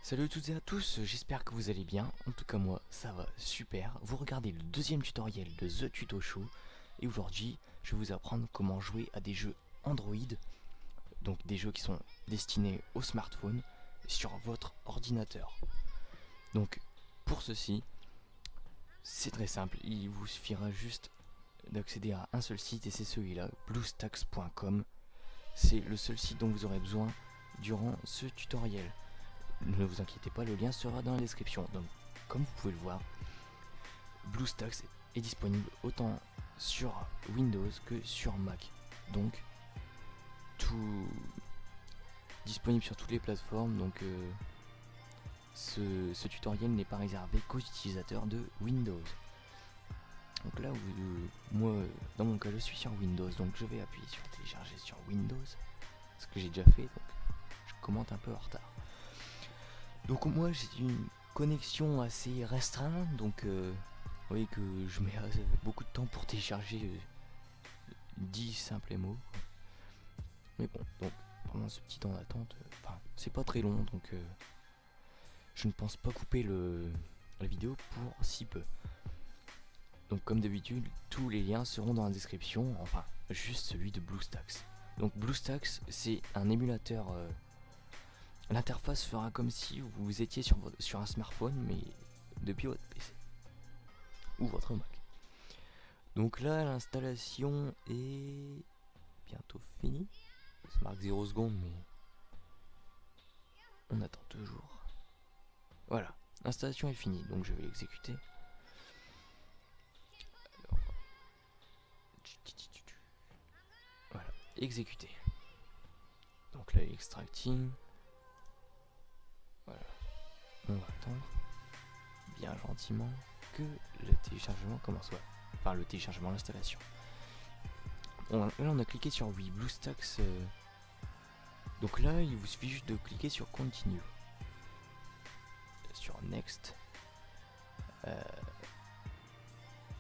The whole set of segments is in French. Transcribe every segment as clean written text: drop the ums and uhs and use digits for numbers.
Salut à toutes et à tous, j'espère que vous allez bien. En tout cas moi, ça va super. Vous regardez le deuxième tutoriel de The Tuto Show. Et aujourd'hui, je vais vous apprendre comment jouer à des jeux Android. Donc des jeux qui sont destinés au smartphone sur votre ordinateur. Donc pour ceci, c'est très simple. Il vous suffira juste d'accéder à un seul site et c'est celui-là, bluestacks.com. C'est le seul site dont vous aurez besoin durant ce tutoriel. Ne vous inquiétez pas, le lien sera dans la description. Donc, comme vous pouvez le voir, BlueStacks est disponible autant sur Windows que sur Mac. Donc, tout disponible sur toutes les plateformes. Donc, ce tutoriel n'est pas réservé qu'aux utilisateurs de Windows. Donc là, moi, dans mon cas, je suis sur Windows. Donc, je vais appuyer sur télécharger sur Windows. Ce que j'ai déjà fait. Donc, je commente un peu en retard. Donc moi j'ai une connexion assez restreinte, donc vous voyez que je mets beaucoup de temps pour télécharger 10 simples mots. Mais bon, donc pendant ce petit temps d'attente, c'est pas très long, donc je ne pense pas couper la vidéo pour si peu. Donc comme d'habitude, tous les liens seront dans la description, enfin juste celui de BlueStacks. Donc BlueStacks c'est un émulateur. L'interface fera comme si vous étiez sur un smartphone, mais depuis votre PC ou votre Mac. Donc là, l'installation est bientôt finie. Ça marque 0 secondes, mais on attend toujours. Voilà, l'installation est finie, donc je vais l'exécuter. Alors, voilà, exécuter. Donc là, extracting. Voilà, on va attendre bien gentiment que le téléchargement commence. Enfin, le téléchargement, l'installation. Là, on a cliqué sur oui, BlueStacks. Donc là, il vous suffit juste de cliquer sur Continue, sur Next,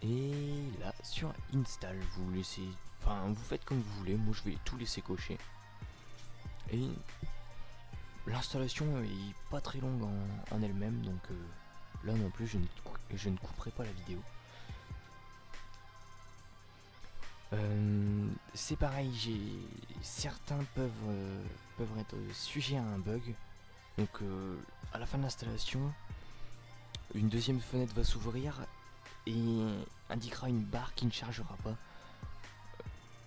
et là sur Install. Vous laissez, vous faites comme vous voulez. Moi, je vais tout laisser cocher. Et l'installation est pas très longue en elle-même, donc là non plus, je ne couperai pas la vidéo. C'est pareil, certains peuvent être sujets à un bug. Donc à la fin de l'installation, une deuxième fenêtre va s'ouvrir et indiquera une barre qui ne chargera pas.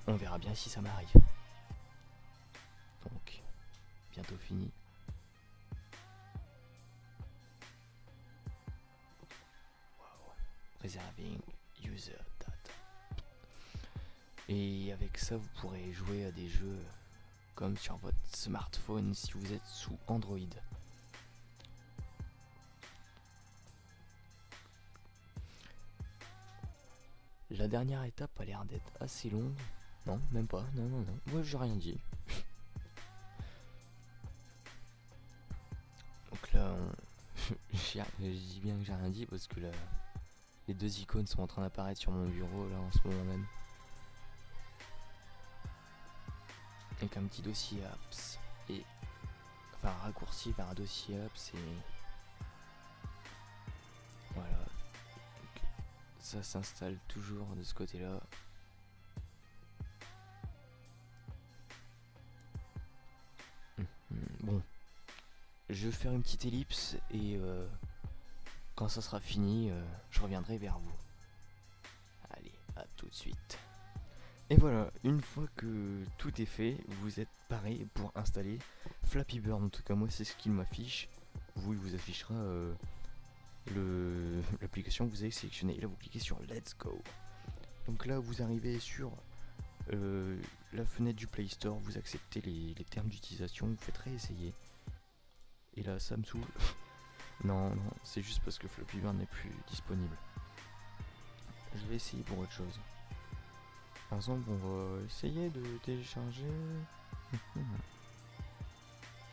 On verra bien si ça m'arrive. Donc bientôt fini. Wow. Preserving user data. Et avec ça, vous pourrez jouer à des jeux comme sur votre smartphone si vous êtes sous Android. La dernière étape a l'air d'être assez longue. Non, même pas. Non. Moi, j'ai rien dit. Donc là, je dis bien que j'ai rien dit parce que là, les deux icônes sont en train d'apparaître sur mon bureau là en ce moment même. Avec un petit dossier apps et un raccourci vers un dossier apps et voilà. Donc, ça s'installe toujours de ce côté là. Bon, je vais faire une petite ellipse et quand ça sera fini, je reviendrai vers vous. Allez, à tout de suite. Et voilà, une fois que tout est fait, vous êtes paré pour installer Flappy Bird. En tout cas, moi, c'est ce qu'il m'affiche. Vous, il vous affichera l'application que vous avez sélectionnée. Et là, vous cliquez sur Let's Go. Donc là, vous arrivez sur la fenêtre du Play Store. Vous acceptez les termes d'utilisation. Vous faites réessayer. Et là, ça me saoule. non, c'est juste parce que Flappy Bird n'est plus disponible. Je vais essayer pour autre chose. Par exemple, on va essayer de télécharger.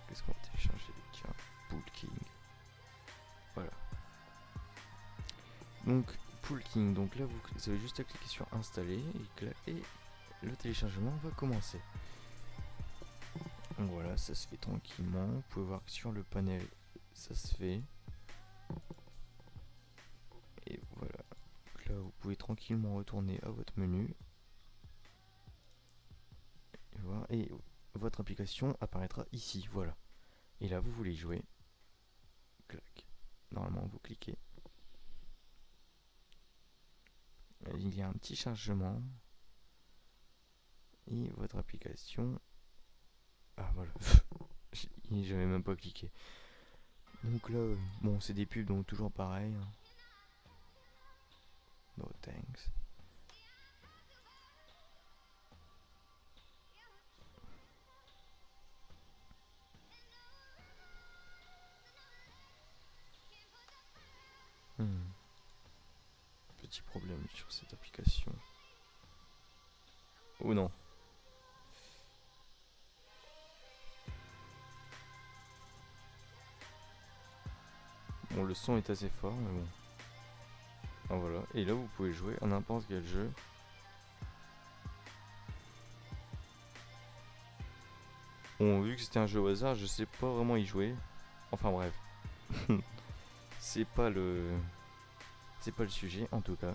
Qu'est-ce qu'on va télécharger? Tiens, Pool King. Voilà. Donc, Pool King. Donc là, vous avez juste à cliquer sur installer et le téléchargement va commencer. Donc voilà, ça se fait tranquillement. Vous pouvez voir que sur le panel ça se fait. Et voilà. Donc là, vous pouvez tranquillement retourner à votre menu. Et voilà. Et votre application apparaîtra ici. Voilà. Et là, vous voulez jouer. Clac. Normalement, vous cliquez. Il y a un petit chargement. Et votre application. Ah voilà. J'avais même pas cliqué. Donc là, bon, c'est des pubs, donc toujours pareil. No thanks. Petit problème sur cette application. Ou non. Bon, le son est assez fort, mais bon. Ah voilà. Et là, vous pouvez jouer à n'importe quel jeu. Bon, vu que c'était un jeu au hasard, je sais pas vraiment y jouer. Enfin bref. C'est pas le sujet, en tout cas.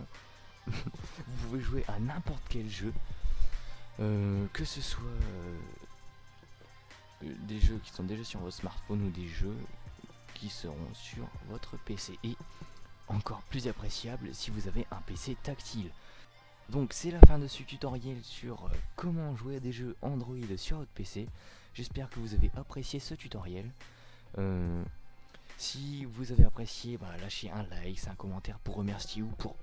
Vous pouvez jouer à n'importe quel jeu. Que ce soit des jeux qui sont déjà sur votre smartphone ou des jeux qui seront sur votre PC. Et encore plus appréciable si vous avez un PC tactile. Donc c'est la fin de ce tutoriel sur comment jouer à des jeux Android sur votre PC. J'espère que vous avez apprécié ce tutoriel. Si vous avez apprécié, lâchez un like, un commentaire pour remercier ou pour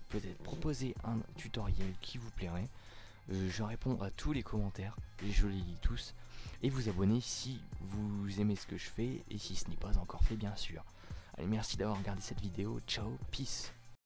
peut-être proposer un tutoriel qui vous plairait. Je réponds à tous les commentaires, je les lis tous. Et vous abonner si vous aimez ce que je fais et si ce n'est pas encore fait, bien sûr. Allez, merci d'avoir regardé cette vidéo. Ciao, peace.